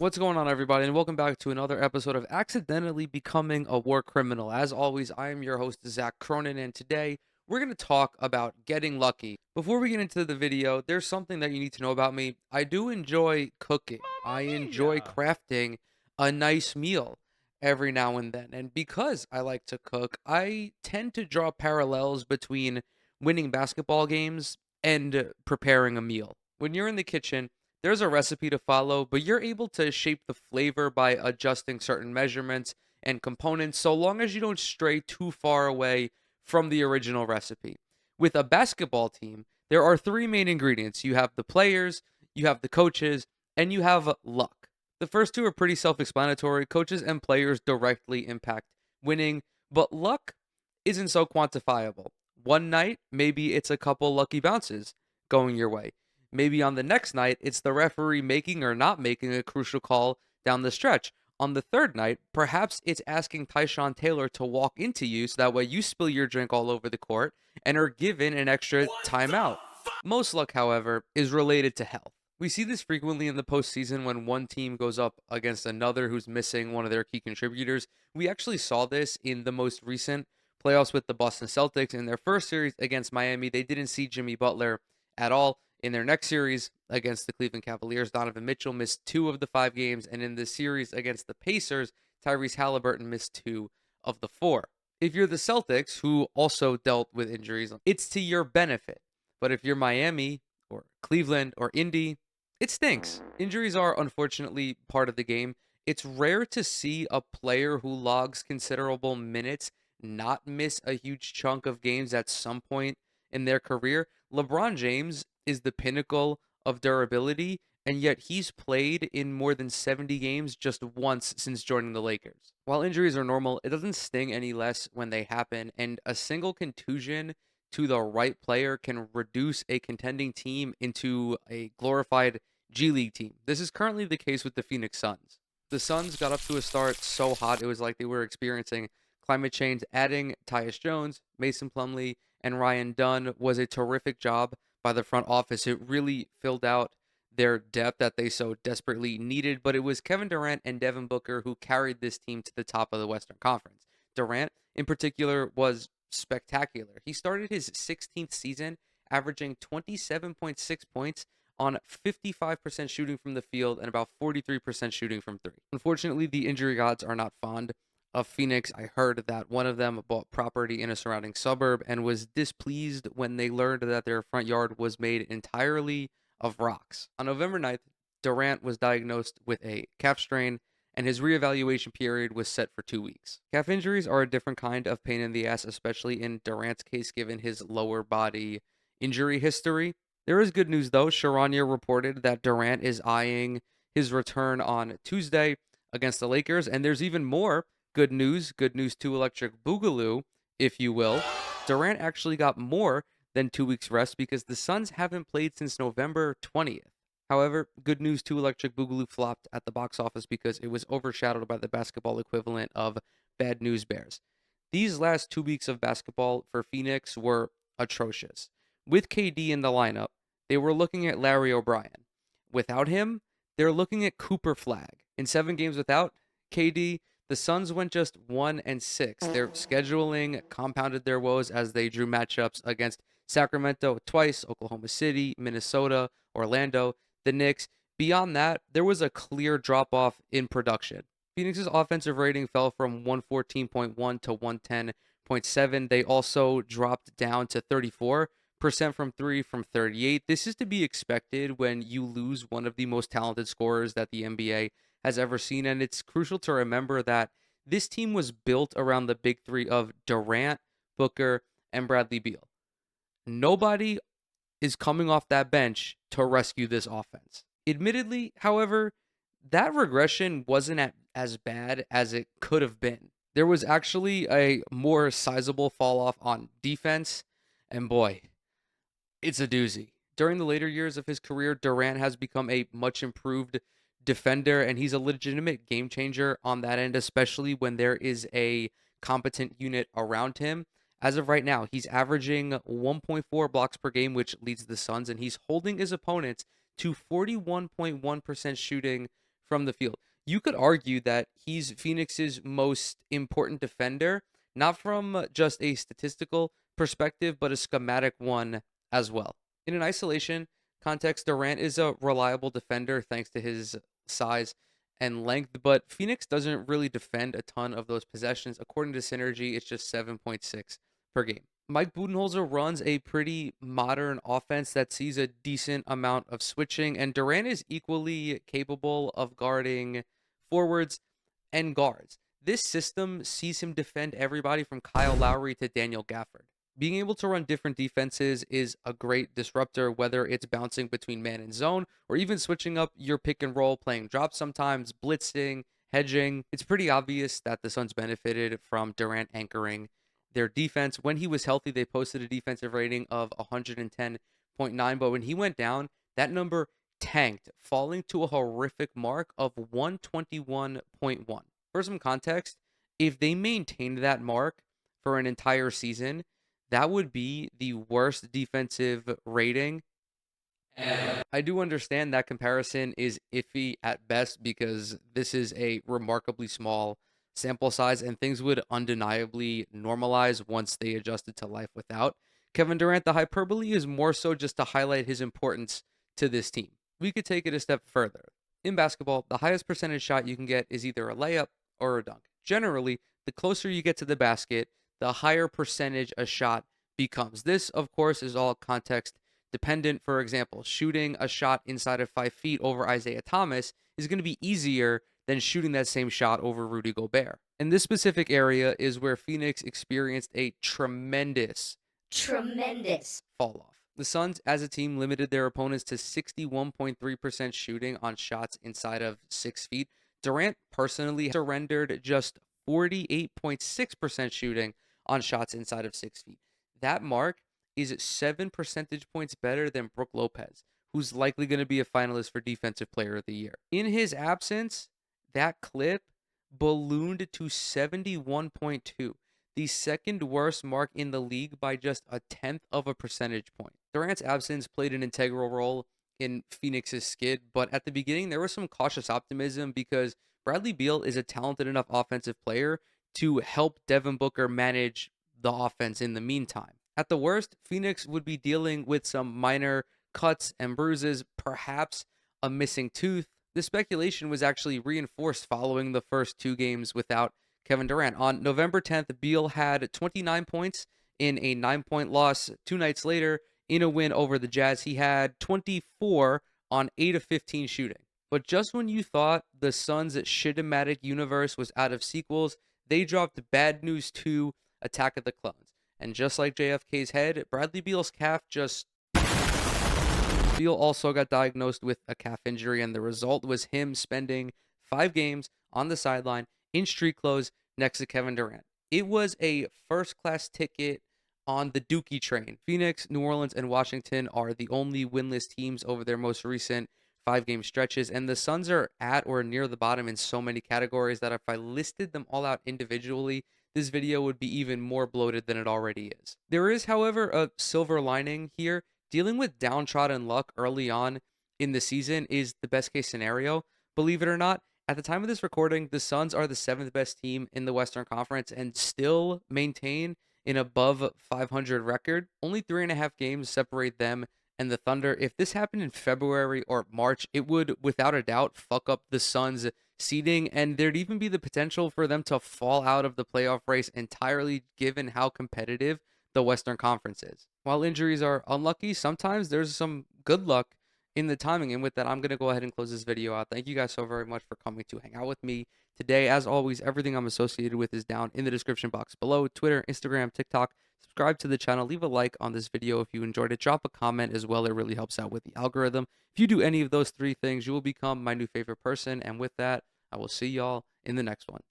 What's going on, everybody, and welcome back to another episode of Accidentally Becoming a War Criminal. As always, I am your host, Zach Cronin, and today we're going to talk about getting lucky. Before we get into the video, there's something that you need to know about me. I do enjoy cooking. I enjoy Mia! crafting a nice meal every now and then. And because I like to cook, I tend to draw parallels between winning basketball games and preparing a meal. When you're in the kitchen, there's a recipe to follow, but you're able to shape the flavor by adjusting certain measurements and components so long as you don't stray too far away from the original recipe. With a basketball team, there are three main ingredients: you have the players, you have the coaches, and you have luck. The first two are pretty self explanatory. Coaches and players directly impact winning, but luck isn't so quantifiable. One night, maybe it's a couple lucky bounces going your way. Maybe on the next night, it's the referee making or not making a crucial call down the stretch. On the third night, perhaps it's asking Tyshawn Taylor to walk into you so that way you spill your drink all over the court and are given an extra What timeout. the Most luck, however, is related to health. We see this frequently in the postseason when one team goes up against another who's missing one of their key contributors. We actually saw this in the most recent playoffs with the Boston Celtics. In their first series against Miami, they didn't see Jimmy Butler at all. In their next series against the Cleveland Cavaliers, Donovan Mitchell missed 2 of the 5 games. And in the series against the Pacers, Tyrese Halliburton missed 2 of the 4. If you're the Celtics, who also dealt with injuries, it's to your benefit. But if you're Miami or Cleveland or Indy, it stinks. Injuries are unfortunately part of the game. It's rare to see a player who logs considerable minutes not miss a huge chunk of games at some point in their career. LeBron James is the pinnacle of durability, and yet he's played in more than 70 games just once since joining the Lakers. While injuries are normal, it doesn't sting any less when they happen, and a single contusion to the right player can reduce a contending team into a glorified G League team. This is currently the case with the Phoenix Suns. The Suns got up to a start so hot it was like they were experiencing climate change. Adding Tyus Jones, Mason Plumlee, and Ryan Dunn was a terrific job by the front office. It really filled out their depth that they so desperately needed, but it was Kevin Durant and Devin Booker who carried this team to the top of the Western Conference. Durant, in particular, was spectacular. He started his 16th season averaging 27.6 points on 55% shooting from the field and about 43% shooting from three. Unfortunately, the injury gods are not fond of Phoenix. I heard that one of them bought property in a surrounding suburb and was displeased when they learned that their front yard was made entirely of rocks. On November 9th, Durant was diagnosed with a calf strain and his reevaluation period was set for 2 weeks. Calf injuries are a different kind of pain in the ass, especially in Durant's case given his lower body injury history. There is good news though. Sharania reported that Durant is eyeing his return on Tuesday against the Lakers, and there's even more good news to Electric Boogaloo, if you will. Durant actually got more than 2 weeks rest because the Suns haven't played since November 20th. However, good news to Electric Boogaloo flopped at the box office because it was overshadowed by the basketball equivalent of Bad News Bears. These last 2 weeks of basketball for Phoenix were atrocious. With KD in the lineup, they were looking at Larry O'Brien. Without him, they're looking at Cooper Flag. In 7 games without KD, the Suns went just 1-6. Their scheduling compounded their woes as they drew matchups against Sacramento twice, Oklahoma City, Minnesota, Orlando, the Knicks. Beyond that, there was a clear drop off in production. Phoenix's offensive rating fell from 114.1 to 110.7. They also dropped down to 34% from three from 38. This is to be expected when you lose one of the most talented scorers that the NBA has ever seen. And it's crucial to remember that this team was built around the big three of Durant, Booker, and Bradley Beal. Nobody is coming off that bench to rescue this offense. Admittedly, however, that regression wasn't as bad as it could have been. There was actually a more sizable fall off on defense, and boy, it's a doozy. During the later years of his career, Durant has become a much improved defender, and he's a legitimate game changer on that end, especially when there is a competent unit around him. As of right now, he's averaging 1.4 blocks per game, which leads the Suns, and he's holding his opponents to 41.1% shooting from the field. You could argue that he's Phoenix's most important defender, not from just a statistical perspective, but a schematic one as well. In an isolation context, Durant is a reliable defender thanks to his size and length, but Phoenix doesn't really defend a ton of those possessions. According to Synergy, it's just 7.6 per game. Mike Budenholzer runs a pretty modern offense that sees a decent amount of switching, and Durant is equally capable of guarding forwards and guards. This system sees him defend everybody from Kyle Lowry to Daniel Gafford. Being able to run different defenses is a great disruptor, whether it's bouncing between man and zone or even switching up your pick and roll, playing drop sometimes, blitzing, hedging. It's pretty obvious that the Suns benefited from Durant anchoring their defense. When he was healthy, they posted a defensive rating of 110.9, but when he went down, that number tanked, falling to a horrific mark of 121.1. For some context, if they maintained that mark for an entire season, that would be the worst defensive rating ever. I do understand that comparison is iffy at best because this is a remarkably small sample size and things would undeniably normalize once they adjusted to life without Kevin Durant. The hyperbole is more so just to highlight his importance to this team. We could take it a step further. In basketball, the highest percentage shot you can get is either a layup or a dunk. Generally, the closer you get to the basket, the higher percentage a shot becomes. This, of course, is all context dependent. For example, shooting a shot inside of 5 feet over Isaiah Thomas is going to be easier than shooting that same shot over Rudy Gobert. And this specific area is where Phoenix experienced a tremendous fall off. The Suns, as a team, limited their opponents to 61.3% shooting on shots inside of 6 feet. Durant personally surrendered just 48.6% shooting on shots inside of 6 feet. That mark is 7 percentage points better than Brook Lopez, who's likely going to be a finalist for Defensive Player of the Year. In his absence, that clip ballooned to 71.2, the second worst mark in the league by just a tenth of a percentage point. Durant's absence played an integral role in Phoenix's skid, but at the beginning, there was some cautious optimism because Bradley Beal is a talented enough offensive player to help Devin Booker manage the offense in the meantime. At the worst, Phoenix would be dealing with some minor cuts and bruises, perhaps a missing tooth. The speculation was actually reinforced following the first 2 games without Kevin Durant. On November 10th, Beal had 29 points in a 9-point loss. 2 nights later, in a win over the Jazz, he had 24 on 8 of 15 shooting. But just when you thought the Suns' shittomatic universe was out of sequels, they dropped Bad News 2, Attack of the Clones. And just like JFK's head, Bradley Beal's calf just... Beal also got diagnosed with a calf injury, and the result was him spending 5 games on the sideline in street clothes next to Kevin Durant. It was a first-class ticket on the Dookie train. Phoenix, New Orleans, and Washington are the only winless teams over their most recent 5-game stretches, and the Suns are at or near the bottom in so many categories that if I listed them all out individually, this video would be even more bloated than it already is. There is, however, a silver lining here. Dealing with downtrodden luck early on in the season is the best case scenario. Believe it or not, at the time of this recording, the Suns are the 7th best team in the Western Conference and still maintain an above 500 record. Only 3.5 games separate them and the Thunder. If this happened in February or March, it would without a doubt fuck up the Suns' seeding, and there'd even be the potential for them to fall out of the playoff race entirely given how competitive the Western Conference is. While injuries are unlucky, sometimes there's some good luck in the timing. And with that, I'm going to go ahead and close this video out. Thank you guys so very much for coming to hang out with me today. As always, everything I'm associated with is down in the description box below. Twitter, Instagram, TikTok. Subscribe to the channel. Leave a like on this video if you enjoyed it. Drop a comment as well. It really helps out with the algorithm. If you do any of those 3 things, you will become my new favorite person. And with that, I will see y'all in the next one.